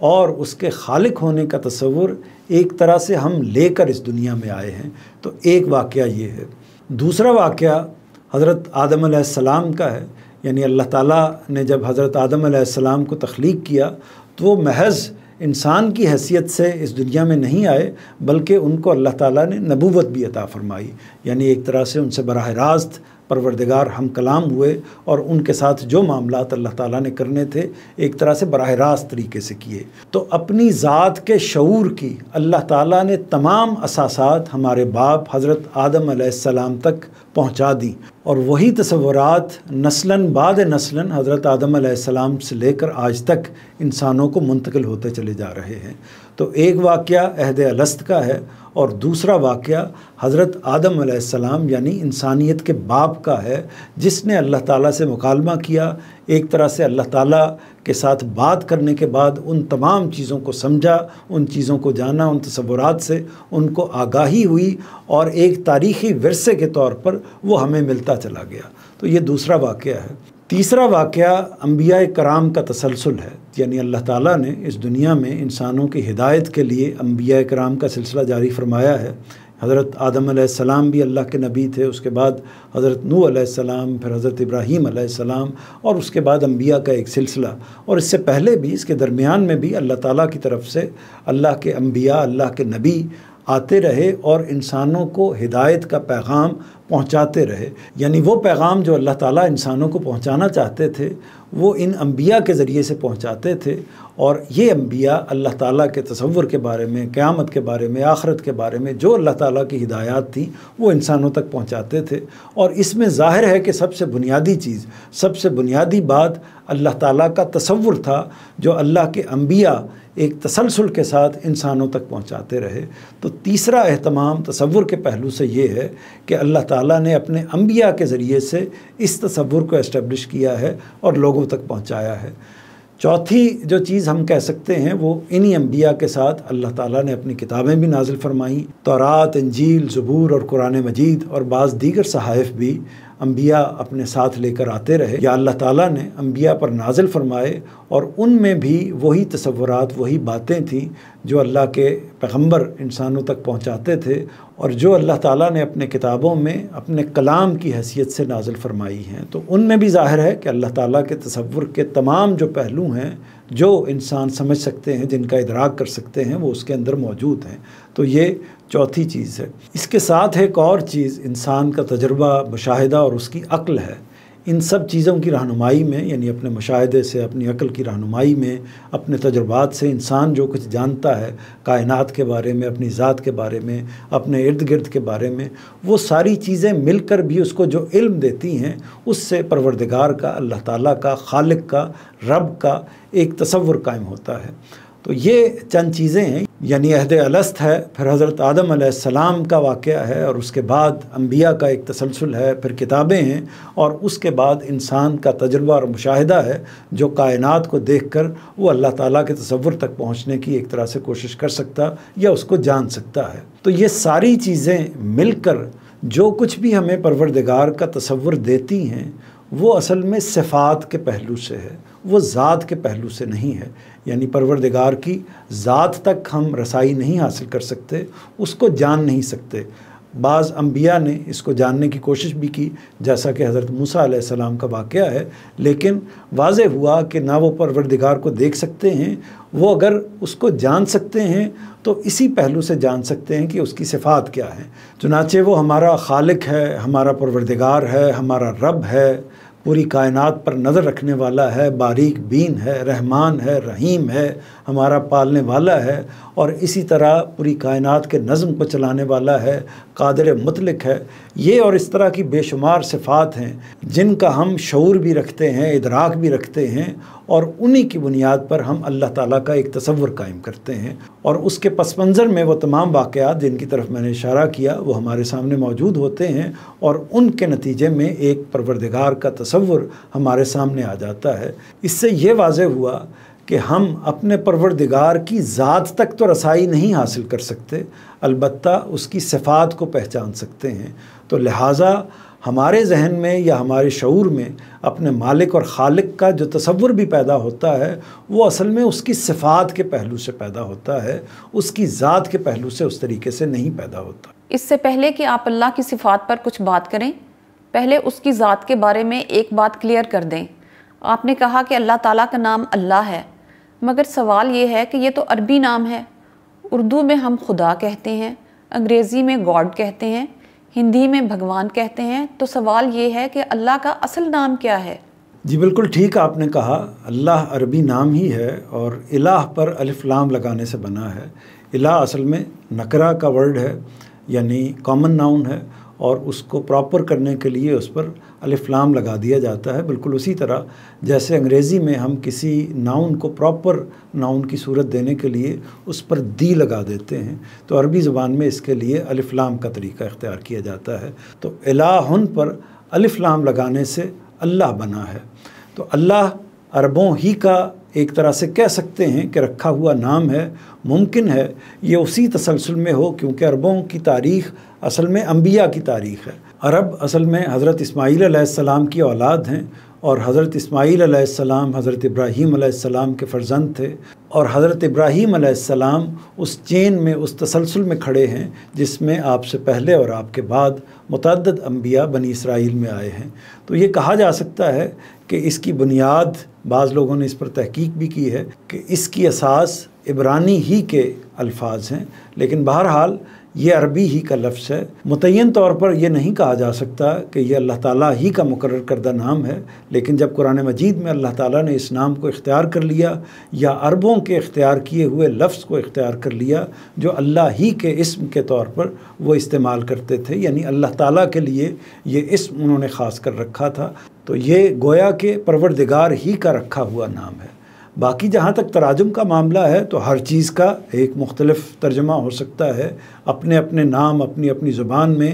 اور اس کے خالق ہونے کا تصور ایک طرح سے ہم لے کر اس دنیا میں آئے ہیں۔ تو ایک واقعہ یہ ہے۔ دوسرا واقعہ حضرت آدم علیہ السلام کا ہے، یعنی اللہ تعالیٰ نے جب حضرت آدم علیہ السلام کو تخلیق کیا تو وہ محض انسان کی حیثیت سے اس دنیا میں نہیں آئے، بلکہ ان کو اللہ تعالیٰ نے نبوت بھی عطا فرمائی، یعنی ایک طرح سے ان سے براہ راست پروردگار ہم کلام ہوئے اور ان کے ساتھ جو معاملات اللہ تعالیٰ نے کرنے تھے ایک طرح سے براہ راست طریقے سے کیے۔ تو اپنی ذات کے شعور کی اللہ تعالیٰ نے تمام اساسات ہمارے باپ حضرت آدم علیہ السلام تک پہنچا دیں، اور وہی تصورات نسلاً بعد نسلاً حضرت آدم علیہ السلام سے لے کر آج تک انسانوں کو منتقل ہوتے چلے جا رہے ہیں۔ تو ایک واقعہ عہد الست کا ہے، اور دوسرا واقعہ حضرت آدم علیہ السلام یعنی انسانیت کے باپ کا ہے، جس نے اللہ تعالیٰ سے مکالمہ کیا، ایک طرح سے اللہ تعالیٰ کے ساتھ بات کرنے کے بعد ان تمام چیزوں کو سمجھا، ان چیزوں کو جانا، ان تصورات سے ان کو آگاہی ہوئی، اور ایک تاریخی ورثے کے طور پر وہ ہمیں ملتا چلا گیا۔ تو یہ دوسرا واقعہ ہے۔ تیسرا واقعہ انبیاء کرام کا تسلسل ہے، یعنی اللہ تعالیٰ نے اس دنیا میں انسانوں کی ہدایت کے لیے انبیاء کرام کا سلسلہ جاری فرمایا ہے۔ حضرت آدم علیہ السلام بھی اللہ کے نبی تھے، اس کے بعد حضرت نوح علیہ السلام، پھر حضرت ابراہیم علیہ السلام، اور اس کے بعد انبیاء کا ایک سلسلہ، اور اس سے پہلے بھی اس کے درمیان میں بھی اللہ تعالیٰ کی طرف سے اللہ کے انبیاء، اللہ کے نبی آتے رہے اور انسانوں کو ہدایت کا پیغام پہنچاتے رہے، یعنی وہ پیغام جو اللہ تعالیٰ انسانوں کو پہنچانا چاہتے تھے وہ ان انبیاء کے ذریعے سے پہنچاتے تھے، اور یہ انبیاء اللہ تعالیٰ کے تصور کے بارے میں، قیامت کے بارے میں، آخرت کے بارے میں جو اللہ تعالیٰ کی ہدایات تھیں وہ انسانوں تک پہنچاتے تھے۔ اور اس میں ظاہر ہے کہ سب سے بنیادی چیز، سب سے بنیادی بات اللہ تعالیٰ کا تصور تھا جو اللہ کے انبیاء ایک تسلسل کے ساتھ انسانوں تک پہنچاتے رہے۔ تو تیسرا اہتمام تصور کے پہلو سے یہ ہے کہ اللہ تعالیٰ نے اپنے انبیاء کے ذریعے سے اس تصور کو اسٹیبلش کیا ہے اور لوگوں تک پہنچایا ہے۔ چوتھی جو چیز ہم کہہ سکتے ہیں وہ انہی انبیاء کے ساتھ اللہ تعالیٰ نے اپنی کتابیں بھی نازل فرمائیں، تورات، انجیل، زبور اور قرآن مجید اور بعض دیگر صحائف بھی انبیاء اپنے ساتھ لے کر آتے رہے، یا اللہ تعالیٰ نے انبیاء پر نازل فرمائے، اور ان میں بھی وہی تصورات، وہی باتیں تھیں جو اللہ کے پیغمبر انسانوں تک پہنچاتے تھے، اور جو اللہ تعالیٰ نے اپنے کتابوں میں اپنے کلام کی حیثیت سے نازل فرمائی ہیں۔ تو ان میں بھی ظاہر ہے کہ اللہ تعالیٰ کے تصور کے تمام جو پہلو ہیں جو انسان سمجھ سکتے ہیں، جن کا ادراک کر سکتے ہیں، وہ اس کے اندر موجود ہیں۔ تو یہ چوتھی چیز ہے۔ اس کے ساتھ ایک اور چیز انسان کا تجربہ، مشاہدہ اور اس کی عقل ہے۔ ان سب چیزوں کی رہنمائی میں، یعنی اپنے مشاہدے سے، اپنی عقل کی رہنمائی میں، اپنے تجربات سے انسان جو کچھ جانتا ہے کائنات کے بارے میں، اپنی ذات کے بارے میں، اپنے ارد گرد کے بارے میں، وہ ساری چیزیں مل کر بھی اس کو جو علم دیتی ہیں، اس سے پروردگار کا، اللہ تعالیٰ کا، خالق کا، رب کا ایک تصور قائم ہوتا ہے۔ تو یہ چند چیزیں ہیں، یعنی عہد الست ہے، پھر حضرت آدم علیہ السلام کا واقعہ ہے، اور اس کے بعد انبیاء کا ایک تسلسل ہے، پھر کتابیں ہیں، اور اس کے بعد انسان کا تجربہ اور مشاہدہ ہے جو کائنات کو دیکھ کر وہ اللہ تعالیٰ کے تصور تک پہنچنے کی ایک طرح سے کوشش کر سکتا یا اس کو جان سکتا ہے۔ تو یہ ساری چیزیں مل کر جو کچھ بھی ہمیں پروردگار کا تصور دیتی ہیں وہ اصل میں صفات کے پہلو سے ہے، وہ ذات کے پہلو سے نہیں ہے، یعنی پروردگار کی ذات تک ہم رسائی نہیں حاصل کر سکتے، اس کو جان نہیں سکتے۔ بعض انبیاء نے اس کو جاننے کی کوشش بھی کی، جیسا کہ حضرت موسیٰ علیہ السلام کا واقعہ ہے، لیکن واضح ہوا کہ نہ وہ پروردگار کو دیکھ سکتے ہیں، وہ اگر اس کو جان سکتے ہیں تو اسی پہلو سے جان سکتے ہیں کہ اس کی صفات کیا ہیں۔ چنانچہ وہ ہمارا خالق ہے، ہمارا پروردگار ہے، ہمارا رب ہے، پوری کائنات پر نظر رکھنے والا ہے، باریک بین ہے، رحمان ہے، رحیم ہے، ہمارا پالنے والا ہے، اور اسی طرح پوری کائنات کے نظم کو چلانے والا ہے، قادر مطلق ہے۔ یہ اور اس طرح کی بے شمار صفات ہیں جن کا ہم شعور بھی رکھتے ہیں، ادراک بھی رکھتے ہیں، اور انہی کی بنیاد پر ہم اللہ تعالیٰ کا ایک تصور قائم کرتے ہیں، اور اس کے پس منظر میں وہ تمام واقعات جن کی طرف میں نے اشارہ کیا وہ ہمارے سامنے موجود ہوتے ہیں، اور ان کے نتیجے میں ایک پروردگار کا تصور ہمارے سامنے آ جاتا ہے۔ اس سے یہ واضح ہوا کہ ہم اپنے پروردگار کی ذات تک تو رسائی نہیں حاصل کر سکتے، البتہ اس کی صفات کو پہچان سکتے ہیں۔ تو لہٰذا ہمارے ذہن میں یا ہمارے شعور میں اپنے مالک اور خالق کا جو تصور بھی پیدا ہوتا ہے وہ اصل میں اس کی صفات کے پہلو سے پیدا ہوتا ہے، اس کی ذات کے پہلو سے اس طریقے سے نہیں پیدا ہوتا۔ اس سے پہلے کہ آپ اللہ کی صفات پر کچھ بات کریں، پہلے اس کی ذات کے بارے میں ایک بات کلیئر کر دیں۔ آپ نے کہا کہ اللہ تعالیٰ کا نام اللہ ہے، مگر سوال یہ ہے کہ یہ تو عربی نام ہے۔ اردو میں ہم خدا کہتے ہیں، انگریزی میں گاڈ کہتے ہیں، ہندی میں بھگوان کہتے ہیں، تو سوال یہ ہے کہ اللہ کا اصل نام کیا ہے؟ جی بالکل ٹھیک آپ نے کہا، اللہ عربی نام ہی ہے اور الہ پر الف لام لگانے سے بنا ہے۔ الہ اصل میں نکرہ کا ورڈ ہے، یعنی کامن ناؤن ہے، اور اس کو پراپر کرنے کے لیے اس پر الف لام لگا دیا جاتا ہے۔ بالکل اسی طرح جیسے انگریزی میں ہم کسی ناؤن کو پراپر ناؤن کی صورت دینے کے لیے اس پر دی لگا دیتے ہیں، تو عربی زبان میں اس کے لیے الف لام کا طریقہ اختیار کیا جاتا ہے۔ تو الہن پر الف لام لگانے سے اللہ بنا ہے۔ تو اللہ عربوں ہی کا ایک طرح سے کہہ سکتے ہیں کہ رکھا ہوا نام ہے۔ ممکن ہے یہ اسی تسلسل میں ہو کیونکہ عربوں کی تاریخ اصل میں انبیاء کی تاریخ ہے۔ عرب اصل میں حضرت اسماعیل علیہ السلام کی اولاد ہیں، اور حضرت اسماعیل علیہ السلام حضرت ابراہیم علیہ السلام کے فرزند تھے، اور حضرت ابراہیم علیہ السلام اس چین میں، اس تسلسل میں کھڑے ہیں جس میں آپ سے پہلے اور آپ کے بعد متعدد انبیاء بنی اسرائیل میں آئے ہیں۔ تو یہ کہا جا سکتا ہے کہ اس کی بنیاد، بعض لوگوں نے اس پر تحقیق بھی کی ہے کہ اس کی اساس عبرانی ہی کے الفاظ ہیں، لیکن بہرحال یہ عربی ہی کا لفظ ہے۔ متعین طور پر یہ نہیں کہا جا سکتا کہ یہ اللہ تعالیٰ ہی کا مقرر کردہ نام ہے، لیکن جب قرآن مجید میں اللہ تعالیٰ نے اس نام کو اختیار کر لیا یا عربوں کے اختیار کیے ہوئے لفظ کو اختیار کر لیا جو اللہ ہی کے اسم کے طور پر وہ استعمال کرتے تھے، یعنی اللہ تعالیٰ کے لیے یہ اسم انہوں نے خاص کر رکھا تھا، تو یہ گویا کہ پروردگار ہی کا رکھا ہوا نام ہے۔ باقی جہاں تک تراجم کا معاملہ ہے تو ہر چیز کا ایک مختلف ترجمہ ہو سکتا ہے، اپنے اپنے نام اپنی اپنی زبان میں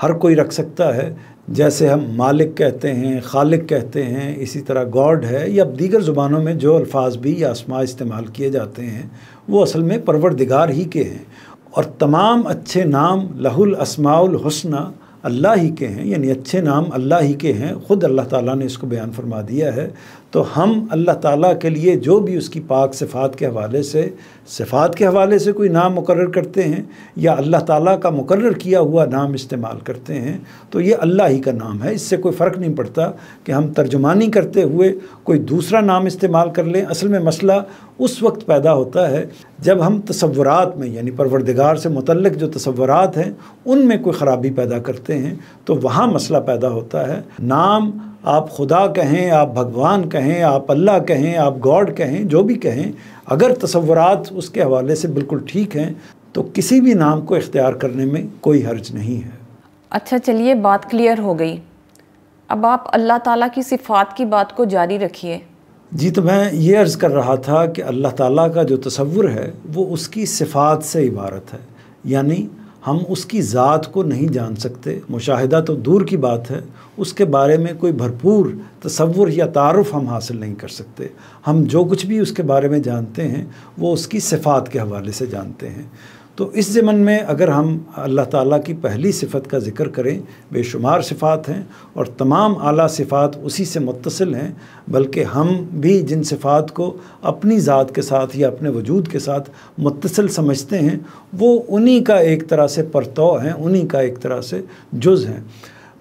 ہر کوئی رکھ سکتا ہے۔ جیسے ہم مالک کہتے ہیں، خالق کہتے ہیں، اسی طرح گاڈ ہے، یا دیگر زبانوں میں جو الفاظ بھی یا اسماء استعمال کیے جاتے ہیں وہ اصل میں پروردگار ہی کے ہیں، اور تمام اچھے نام لہ الاسماء الحسنی اللہ ہی کے ہیں، یعنی اچھے نام اللہ ہی کے ہیں، خود اللہ تعالیٰ نے اس کو بیان فرما دیا ہے۔ تو ہم اللہ تعالیٰ کے لیے جو بھی اس کی پاک صفات کے حوالے سے کوئی نام مقرر کرتے ہیں یا اللہ تعالیٰ کا مقرر کیا ہوا نام استعمال کرتے ہیں تو یہ اللہ ہی کا نام ہے۔ اس سے کوئی فرق نہیں پڑتا کہ ہم ترجمانی کرتے ہوئے کوئی دوسرا نام استعمال کر لیں۔ اصل میں مسئلہ اس وقت پیدا ہوتا ہے جب ہم تصورات میں، یعنی پروردگار سے متعلق جو تصورات ہیں ان میں کوئی خرابی پیدا کرتے ہیں، تو وہاں مسئلہ پیدا ہوتا ہے۔ نام آپ خدا کہیں، آپ بھگوان کہیں، آپ اللہ کہیں، آپ گاڈ کہیں، جو بھی کہیں، اگر تصورات اس کے حوالے سے بالکل ٹھیک ہیں تو کسی بھی نام کو اختیار کرنے میں کوئی حرج نہیں ہے۔ اچھا چلیے، بات کلیئر ہو گئی، اب آپ اللہ تعالیٰ کی صفات کی بات کو جاری رکھیے۔ جی تو میں یہ عرض کر رہا تھا کہ اللہ تعالیٰ کا جو تصور ہے وہ اس کی صفات سے عبارت ہے، یعنی ہم اس کی ذات کو نہیں جان سکتے، مشاہدہ تو دور کی بات ہے، اس کے بارے میں کوئی بھرپور تصور یا تعارف ہم حاصل نہیں کر سکتے۔ ہم جو کچھ بھی اس کے بارے میں جانتے ہیں وہ اس کی صفات کے حوالے سے جانتے ہیں۔ تو اس ضمن میں اگر ہم اللہ تعالیٰ کی پہلی صفت کا ذکر کریں، بے شمار صفات ہیں اور تمام اعلیٰ صفات اسی سے متصل ہیں، بلکہ ہم بھی جن صفات کو اپنی ذات کے ساتھ یا اپنے وجود کے ساتھ متصل سمجھتے ہیں وہ انہی کا ایک طرح سے پرتو ہیں، انہی کا ایک طرح سے جز ہیں۔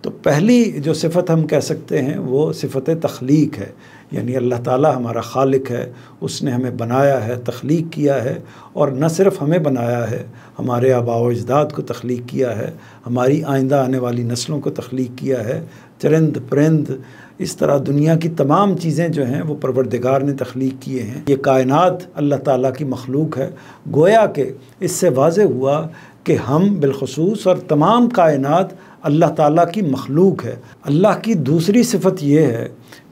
تو پہلی جو صفت ہم کہہ سکتے ہیں وہ صفت تخلیق ہے، یعنی اللہ تعالیٰ ہمارا خالق ہے، اس نے ہمیں بنایا ہے، تخلیق کیا ہے، اور نہ صرف ہمیں بنایا ہے، ہمارے آباء و اجداد کو تخلیق کیا ہے، ہماری آئندہ آنے والی نسلوں کو تخلیق کیا ہے، چرند پرند، اس طرح دنیا کی تمام چیزیں جو ہیں وہ پروردگار نے تخلیق کیے ہیں۔ یہ کائنات اللہ تعالیٰ کی مخلوق ہے۔ گویا کہ اس سے واضح ہوا کہ ہم بالخصوص اور تمام کائنات اللہ تعالیٰ کی مخلوق ہے۔ اللہ کی دوسری صفت یہ ہے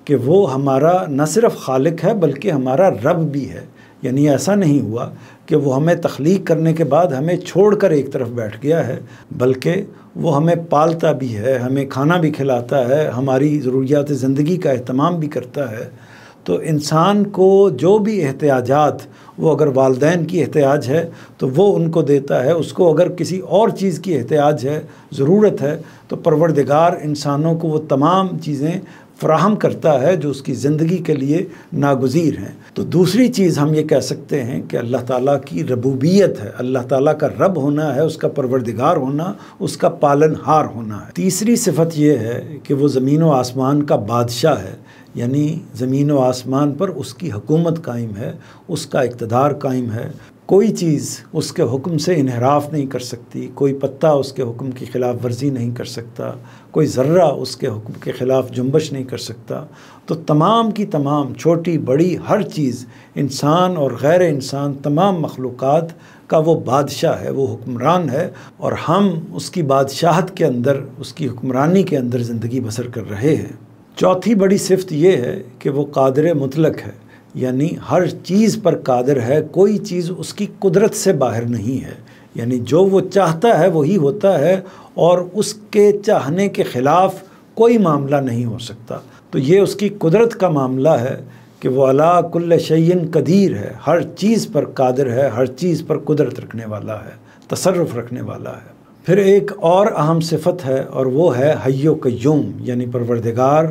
کہ وہ ہمارا نہ صرف خالق ہے بلکہ ہمارا رب بھی ہے، یعنی ایسا نہیں ہوا کہ وہ ہمیں تخلیق کرنے کے بعد ہمیں چھوڑ کر ایک طرف بیٹھ گیا ہے، بلکہ وہ ہمیں پالتا بھی ہے، ہمیں کھانا بھی کھلاتا ہے، ہماری ضروریات زندگی کا اہتمام بھی کرتا ہے۔ تو انسان کو جو بھی احتیاجات، وہ اگر والدین کی احتیاج ہے تو وہ ان کو دیتا ہے، اس کو اگر کسی اور چیز کی احتیاج ہے، ضرورت ہے، تو پروردگار انسانوں کو وہ تمام چیزیں فراہم کرتا ہے جو اس کی زندگی کے لیے ناگزیر ہیں۔ تو دوسری چیز ہم یہ کہہ سکتے ہیں کہ اللہ تعالیٰ کی ربوبیت ہے، اللہ تعالیٰ کا رب ہونا ہے، اس کا پروردگار ہونا، اس کا پالن ہار ہونا ہے۔ تیسری صفت یہ ہے کہ وہ زمین و آسمان کا بادشاہ ہے، یعنی زمین و آسمان پر اس کی حکومت قائم ہے، اس کا اقتدار قائم ہے، کوئی چیز اس کے حکم سے انحراف نہیں کر سکتی، کوئی پتا اس کے حکم کی خلاف ورزی نہیں کر سکتا، کوئی ذرہ اس کے حکم کے خلاف جنبش نہیں کر سکتا۔ تو تمام کی تمام چھوٹی بڑی ہر چیز، انسان اور غیر انسان، تمام مخلوقات کا وہ بادشاہ ہے، وہ حکمران ہے، اور ہم اس کی بادشاہت کے اندر، اس کی حکمرانی کے اندر زندگی بسر کر رہے ہیں۔ چوتھی بڑی صفت یہ ہے کہ وہ قادر مطلق ہے، یعنی ہر چیز پر قادر ہے، کوئی چیز اس کی قدرت سے باہر نہیں ہے، یعنی جو وہ چاہتا ہے وہی ہوتا ہے، اور اس کے چاہنے کے خلاف کوئی معاملہ نہیں ہو سکتا۔ تو یہ اس کی قدرت کا معاملہ ہے کہ وہ علی کل شیء قدیر ہے، ہر چیز پر قادر ہے، ہر چیز پر قدرت رکھنے والا ہے، تصرف رکھنے والا ہے۔ پھر ایک اور اہم صفت ہے، اور وہ ہے حی و قیوم، یعنی پروردگار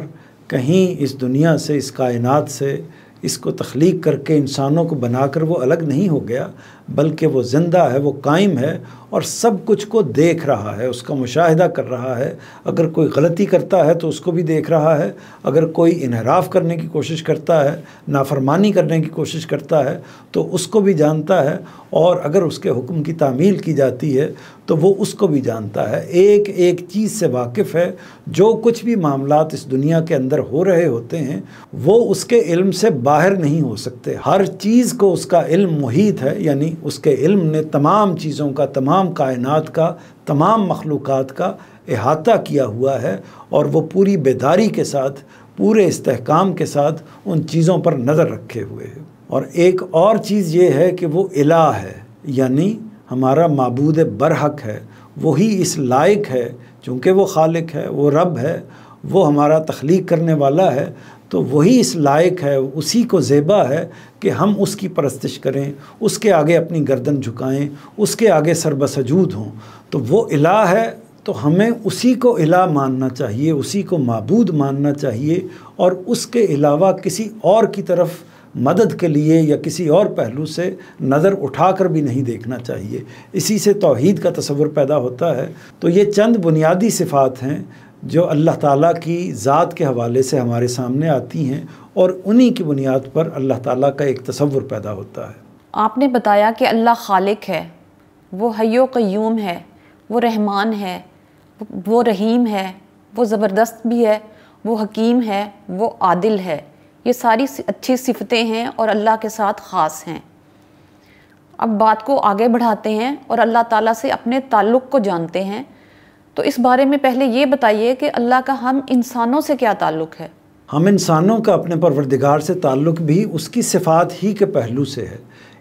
کہیں اس دنیا سے، اس کائنات سے، اس کو تخلیق کر کے انسانوں کو بنا کر وہ الگ نہیں ہو گیا، بلکہ وہ زندہ ہے، وہ قائم ہے، اور سب کچھ کو دیکھ رہا ہے، اس کا مشاہدہ کر رہا ہے۔ اگر کوئی غلطی کرتا ہے تو اس کو بھی دیکھ رہا ہے، اگر کوئی انحراف کرنے کی کوشش کرتا ہے، نافرمانی کرنے کی کوشش کرتا ہے تو اس کو بھی جانتا ہے، اور اگر اس کے حکم کی تعمیل کی جاتی ہے تو وہ اس کو بھی جانتا ہے، ایک ایک چیز سے واقف ہے۔ جو کچھ بھی معاملات اس دنیا کے اندر ہو رہے ہوتے ہیں وہ اس کے علم سے باہر نہیں ہو سکتے، ہر چیز کو اس کا علم محیط ہے، یعنی اس کے علم نے تمام چیزوں کا، تمام کائنات کا، تمام مخلوقات کا احاطہ کیا ہوا ہے، اور وہ پوری بیداری کے ساتھ، پورے استحکام کے ساتھ ان چیزوں پر نظر رکھے ہوئے ہے۔ اور ایک اور چیز یہ ہے کہ وہ الہ ہے، یعنی ہمارا معبود برحق ہے، وہی اس لائق ہے، چونکہ وہ خالق ہے، وہ رب ہے، وہ ہمارا تخلیق کرنے والا ہے، تو وہی اس لائق ہے، اسی کو زیبا ہے کہ ہم اس کی پرستش کریں، اس کے آگے اپنی گردن جھکائیں، اس کے آگے سر بسجود ہوں۔ تو وہ الہ ہے، تو ہمیں اسی کو الہ ماننا چاہیے، اسی کو معبود ماننا چاہیے، اور اس کے علاوہ کسی اور کی طرف مدد کے لیے یا کسی اور پہلو سے نظر اٹھا کر بھی نہیں دیکھنا چاہیے۔ اسی سے توحید کا تصور پیدا ہوتا ہے۔ تو یہ چند بنیادی صفات ہیں جو اللہ تعالیٰ کی ذات کے حوالے سے ہمارے سامنے آتی ہیں، اور انہی کی بنیاد پر اللہ تعالیٰ کا ایک تصور پیدا ہوتا ہے۔ آپ نے بتایا کہ اللہ خالق ہے، وہ حی و قیوم ہے، وہ رحمان ہے، وہ رحیم ہے، وہ زبردست بھی ہے، وہ حکیم ہے، وہ عادل ہے۔ یہ ساری اچھی صفتیں ہیں اور اللہ کے ساتھ خاص ہیں۔ اب بات کو آگے بڑھاتے ہیں اور اللہ تعالیٰ سے اپنے تعلق کو جانتے ہیں۔ تو اس بارے میں پہلے یہ بتائیے کہ اللہ کا ہم انسانوں سے کیا تعلق ہے؟ ہم انسانوں کا اپنے پروردگار سے تعلق بھی اس کی صفات ہی کے پہلو سے ہے،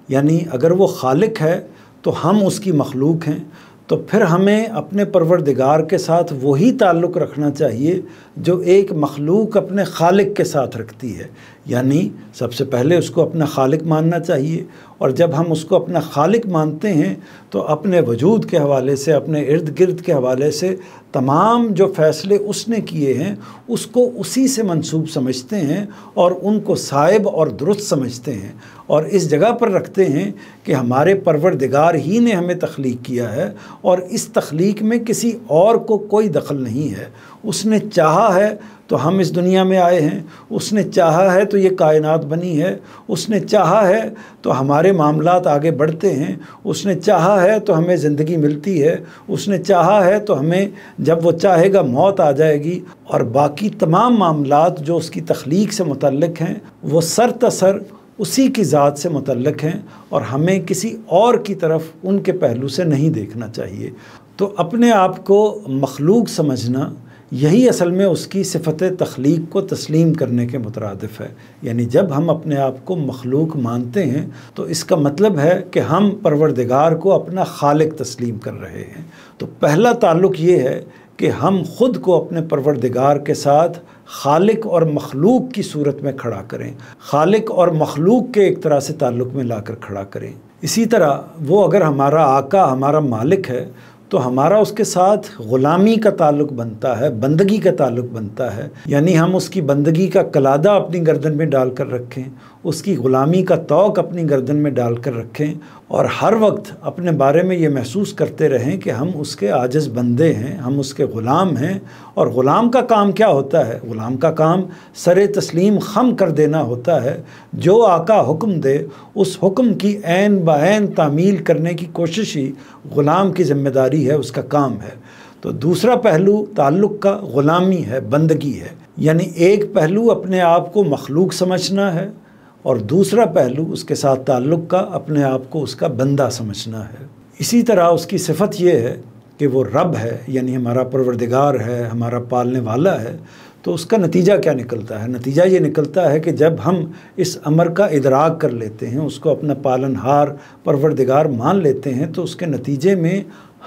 یعنی اگر وہ خالق ہے تو ہم اس کی مخلوق ہیں، تو پھر ہمیں اپنے پروردگار کے ساتھ وہی تعلق رکھنا چاہیے جو ایک مخلوق اپنے خالق کے ساتھ رکھتی ہے، یعنی سب سے پہلے اس کو اپنا خالق ماننا چاہیے، اور جب ہم اس کو اپنا خالق مانتے ہیں تو اپنے وجود کے حوالے سے، اپنے ارد گرد کے حوالے سے تمام جو فیصلے اس نے کیے ہیں اس کو اسی سے منسوب سمجھتے ہیں، اور ان کو صائب اور درست سمجھتے ہیں، اور اس جگہ پر رکھتے ہیں کہ ہمارے پروردگار ہی نے ہمیں تخلیق کیا ہے، اور اس تخلیق میں کسی اور کو کوئی دخل نہیں ہے۔ اس نے چاہا ہے تو ہم اس دنیا میں آئے ہیں، اس نے چاہا ہے تو یہ کائنات بنی ہے، اس نے چاہا ہے تو ہمارے معاملات آگے بڑھتے ہیں، اس نے چاہا ہے تو ہمیں زندگی ملتی ہے، اس نے چاہا ہے تو ہمیں جب وہ چاہے گا موت آ جائے گی، اور باقی تمام معاملات جو اس کی تخلیق سے متعلق ہیں وہ سر تسر اسی کی ذات سے متعلق ہیں، اور ہمیں کسی اور کی طرف ان کے پہلو سے نہیں دیکھنا چاہیے۔ تو اپنے آپ کو مخلوق سمجھنا یہی اصل میں اس کی صفت تخلیق کو تسلیم کرنے کے مترادف ہے، یعنی جب ہم اپنے آپ کو مخلوق مانتے ہیں تو اس کا مطلب ہے کہ ہم پروردگار کو اپنا خالق تسلیم کر رہے ہیں۔ تو پہلا تعلق یہ ہے کہ ہم خود کو اپنے پروردگار کے ساتھ خالق اور مخلوق کی صورت میں کھڑا کریں، خالق اور مخلوق کے ایک طرح سے تعلق میں لا کر کھڑا کریں۔ اسی طرح وہ اگر ہمارا آقا، ہمارا مالک ہے تو ہمارا اس کے ساتھ غلامی کا تعلق بنتا ہے، بندگی کا تعلق بنتا ہے، یعنی ہم اس کی بندگی کا قلادہ اپنی گردن میں ڈال کر رکھیں، اس کی غلامی کا طوق اپنی گردن میں ڈال کر رکھیں، اور ہر وقت اپنے بارے میں یہ محسوس کرتے رہیں کہ ہم اس کے عاجز بندے ہیں، ہم اس کے غلام ہیں۔ اور غلام کا کام کیا ہوتا ہے؟ غلام کا کام سر تسلیم خم کر دینا ہوتا ہے۔ جو آقا حکم دے اس حکم کی عین بعین تعمیل کرنے کی کوشش ہی غلام کی ذمہ داری ہے، اس کا کام ہے۔ تو دوسرا پہلو تعلق کا غلامی ہے، بندگی ہے، یعنی ایک پہلو اپنے آپ کو مخلوق سمجھنا ہے، اور دوسرا پہلو اس کے ساتھ تعلق کا اپنے آپ کو اس کا بندہ سمجھنا ہے۔ اسی طرح اس کی صفت یہ ہے کہ وہ رب ہے، یعنی ہمارا پروردگار ہے، ہمارا پالنے والا ہے۔ تو اس کا نتیجہ کیا نکلتا ہے؟ نتیجہ یہ نکلتا ہے کہ جب ہم اس امر کا ادراک کر لیتے ہیں، اس کو اپنا پالنہار پروردگار مان لیتے ہیں، تو اس کے نتیجے میں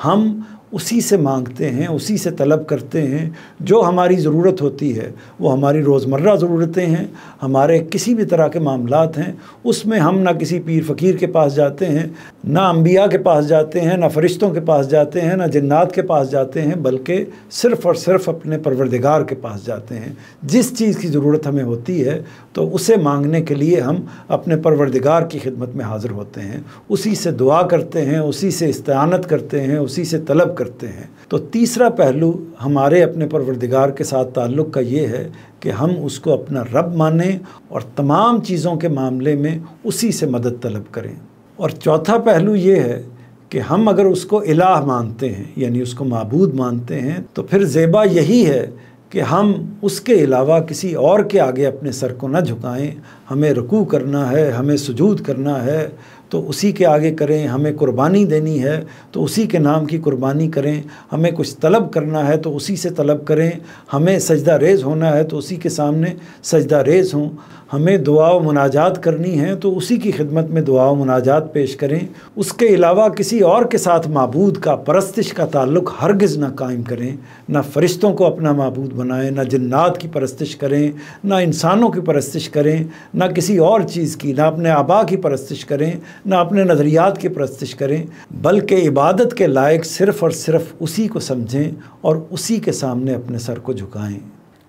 ہم اسی سے مانگتے ہیں، اسی سے طلب کرتے ہیں۔ جو ہماری ضرورت ہوتی ہے وہ ہماری روزمرہ ضرورتیں ہیں، ہمارے کسی بھی طرح کے معاملات ہیں، اس میں ہم نہ کسی پیر فقیر کے پاس جاتے ہیں، نہ انبیاء کے پاس جاتے ہیں، نہ فرشتوں کے پاس جاتے ہیں، نہ جنات کے پاس جاتے ہیں، بلکہ صرف اور صرف اپنے پروردگار کے پاس جاتے ہیں۔ جس چیز کی ضرورت ہمیں ہوتی ہے تو اسے مانگنے کے لیے ہم اپنے پروردگار کی خدمت میں حاضر ہوتے ہیں، اسی سے دعا کرتے ہیں، اسی سے استعانت کرتے ہیں، اسی سے طلب کرتے ہیں۔ تو تیسرا پہلو ہمارے اپنے پروردگار کے ساتھ تعلق کا یہ ہے کہ ہم اس کو اپنا رب مانیں اور تمام چیزوں کے معاملے میں اسی سے مدد طلب کریں۔ اور چوتھا پہلو یہ ہے کہ ہم اگر اس کو الہ مانتے ہیں، یعنی اس کو معبود مانتے ہیں، تو پھر زیبا یہی ہے کہ ہم اس کے علاوہ کسی اور کے آگے اپنے سر کو نہ جھکائیں۔ ہمیں رکوع کرنا ہے، ہمیں سجود کرنا ہے تو اسی کے آگے کریں، ہمیں قربانی دینی ہے تو اسی کے نام کی قربانی کریں، ہمیں کچھ طلب کرنا ہے تو اسی سے طلب کریں، ہمیں سجدہ ریز ہونا ہے تو اسی کے سامنے سجدہ ریز ہوں، ہمیں دعا و مناجات کرنی ہے تو اسی کی خدمت میں دعا و مناجات پیش کریں۔ اس کے علاوہ کسی اور کے ساتھ معبود کا، پرستش کا تعلق ہرگز نہ قائم کریں، نہ فرشتوں کو اپنا معبود بنائیں، نہ جنات کی پرستش کریں، نہ انسانوں کی پرستش کریں، نہ کسی اور چیز کی، نہ اپنے آبا کی پرستش کریں، نہ اپنے نظریات کی پرستش کریں، بلکہ عبادت کے لائق صرف اور صرف اسی کو سمجھیں اور اسی کے سامنے اپنے سر کو جھکائیں۔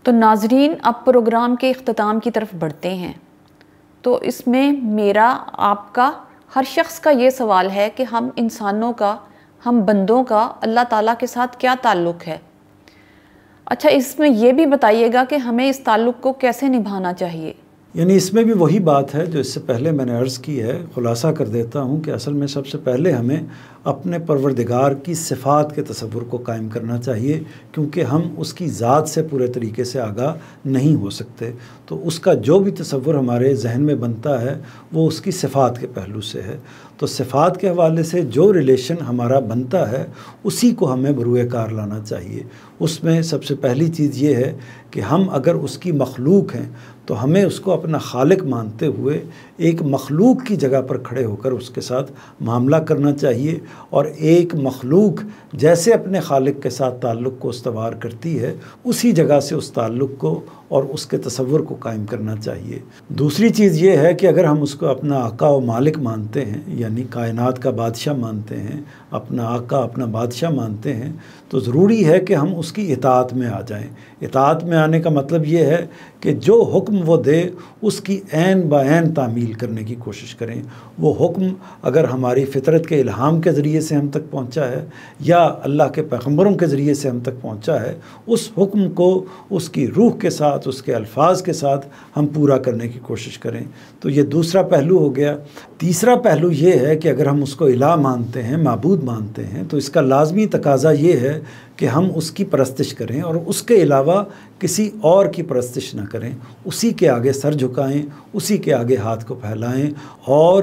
تو ناظرین، اب پروگرام کے اختتام کی طرف بڑھتے ہیں۔ تو اس میں میرا، آپ کا، ہر شخص کا یہ سوال ہے کہ ہم انسانوں کا، ہم بندوں کا اللہ تعالیٰ کے ساتھ کیا تعلق ہے؟ اچھا، اس میں یہ بھی بتائیے گا کہ ہمیں اس تعلق کو کیسے نبھانا چاہیے؟ یعنی اس میں بھی وہی بات ہے جو اس سے پہلے میں نے عرض کی ہے، خلاصہ کر دیتا ہوں کہ اصل میں سب سے پہلے ہمیں اپنے پروردگار کی صفات کے تصور کو قائم کرنا چاہیے، کیونکہ ہم اس کی ذات سے پورے طریقے سے آگاہ نہیں ہو سکتے۔ تو اس کا جو بھی تصور ہمارے ذہن میں بنتا ہے وہ اس کی صفات کے پہلو سے ہے۔ تو صفات کے حوالے سے جو ریلیشن ہمارا بنتا ہے اسی کو ہمیں بروئے کار لانا چاہیے۔ اس میں سب سے پہلی چیز یہ ہے کہ ہم اگر اس کی مخلوق ہیں تو ہمیں اس کو اپنا خالق مانتے ہوئے ایک مخلوق کی جگہ پر کھڑے ہو کر اس کے ساتھ معاملہ کرنا چاہیے، اور ایک مخلوق جیسے اپنے خالق کے ساتھ تعلق کو استوار کرتی ہے اسی جگہ سے اس تعلق کو اور اس کے تصور کو قائم کرنا چاہیے۔ دوسری چیز یہ ہے کہ اگر ہم اس کو اپنا آقا و مالک مانتے ہیں، یعنی کائنات کا بادشاہ مانتے ہیں، اپنا آقا، اپنا بادشاہ مانتے ہیں، تو ضروری ہے کہ ہم اس کی اطاعت میں آ جائیں۔ اطاعت میں آنے کا مطلب یہ ہے کہ جو حکم وہ دے اس کی عین بعین تعمیل کرنے کی کوشش کریں۔ وہ حکم اگر ہماری فطرت کے الہام کے ذریعے سے ہم تک پہنچا ہے یا اللہ کے پیغمبروں کے ذریعے سے ہم تک پہنچا ہے، اس حکم کو اس کی روح کے ساتھ، اس کے الفاظ کے ساتھ ہم پورا کرنے کی کوشش کریں۔ تو یہ دوسرا پہلو ہو گیا۔ تیسرا پہلو یہ ہے کہ اگر ہم اس کو الہ مانتے ہیں، معبود مانتے ہیں، تو اس کا لازمی تقاضا یہ ہے کہ ہم اس کی پرستش کریں اور اس کے علاوہ کسی اور کی پرستش نہ کریں، اسی کے آگے سر جھکائیں، اسی کے آگے ہاتھ کو پھیلائیں، اور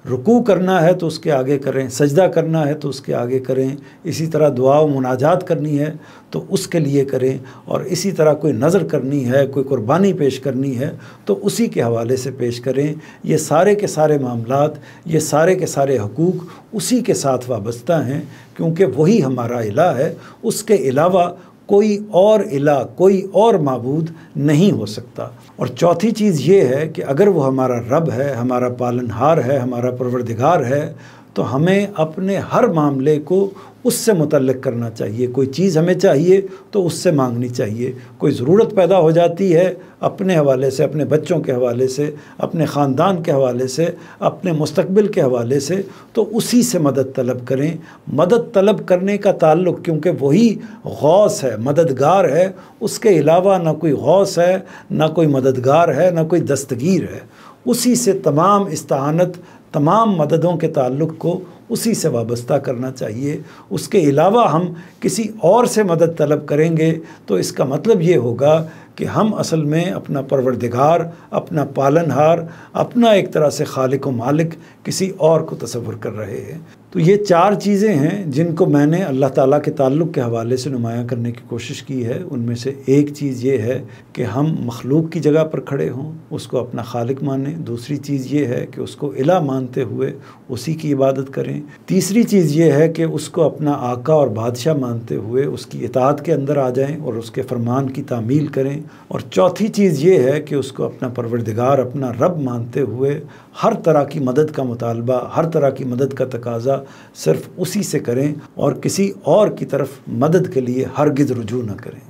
رکوع کرنا ہے تو اس کے آگے کریں، سجدہ کرنا ہے تو اس کے آگے کریں، اسی طرح دعا و مناجات کرنی ہے تو اس کے لیے کریں، اور اسی طرح کوئی نظر کرنی ہے، کوئی قربانی پیش کرنی ہے تو اسی کے حوالے سے پیش کریں۔ یہ سارے کے سارے معاملات، یہ سارے کے سارے حقوق اسی کے ساتھ وابستہ ہیں، کیونکہ وہی ہمارا الہ ہے۔ اس کے علاوہ کوئی اور الہ، کوئی اور معبود نہیں ہو سکتا۔ اور چوتھی چیز یہ ہے کہ اگر وہ ہمارا رب ہے، ہمارا پالنہار ہے، ہمارا پروردگار ہے، تو ہمیں اپنے ہر معاملے کو اس سے متعلق کرنا چاہیے۔ کوئی چیز ہمیں چاہیے تو اس سے مانگنی چاہیے، کوئی ضرورت پیدا ہو جاتی ہے اپنے حوالے سے، اپنے بچوں کے حوالے سے، اپنے خاندان کے حوالے سے، اپنے مستقبل کے حوالے سے، تو اسی سے مدد طلب کریں۔ مدد طلب کرنے کا تعلق، کیونکہ وہی غوث ہے، مددگار ہے، اس کے علاوہ نہ کوئی غوث ہے، نہ کوئی مددگار ہے، نہ کوئی دستگیر ہے۔ اسی سے تمام استعانت، تمام مددوں کے تعلق کو اسی سے وابستہ کرنا چاہیے۔ اس کے علاوہ ہم کسی اور سے مدد طلب کریں گے تو اس کا مطلب یہ ہوگا کہ ہم اصل میں اپنا پروردگار، اپنا پالنہار، اپنا ایک طرح سے خالق و مالک کسی اور کو تصور کر رہے ہیں۔ تو یہ چار چیزیں ہیں جن کو میں نے اللہ تعالیٰ کے تعلق کے حوالے سے نمایاں کرنے کی کوشش کی ہے۔ ان میں سے ایک چیز یہ ہے کہ ہم مخلوق کی جگہ پر کھڑے ہوں، اس کو اپنا خالق مانیں۔ دوسری چیز یہ ہے کہ اس کو الہ مانتے ہوئے اسی کی عبادت کریں۔ تیسری چیز یہ ہے کہ اس کو اپنا آقا اور بادشاہ مانتے ہوئے اس کی اطاعت کے اندر آ جائیں اور اس کے فرمان کی تعمیل کریں۔ اور چوتھی چیز یہ ہے کہ اس کو اپنا پروردگار، اپنا رب مانتے ہوئے ہر طرح کی مدد کا مطالبہ، ہر طرح کی مدد کا تقاضا صرف اسی سے کریں اور کسی اور کی طرف مدد کے لیے ہرگز رجوع نہ کریں۔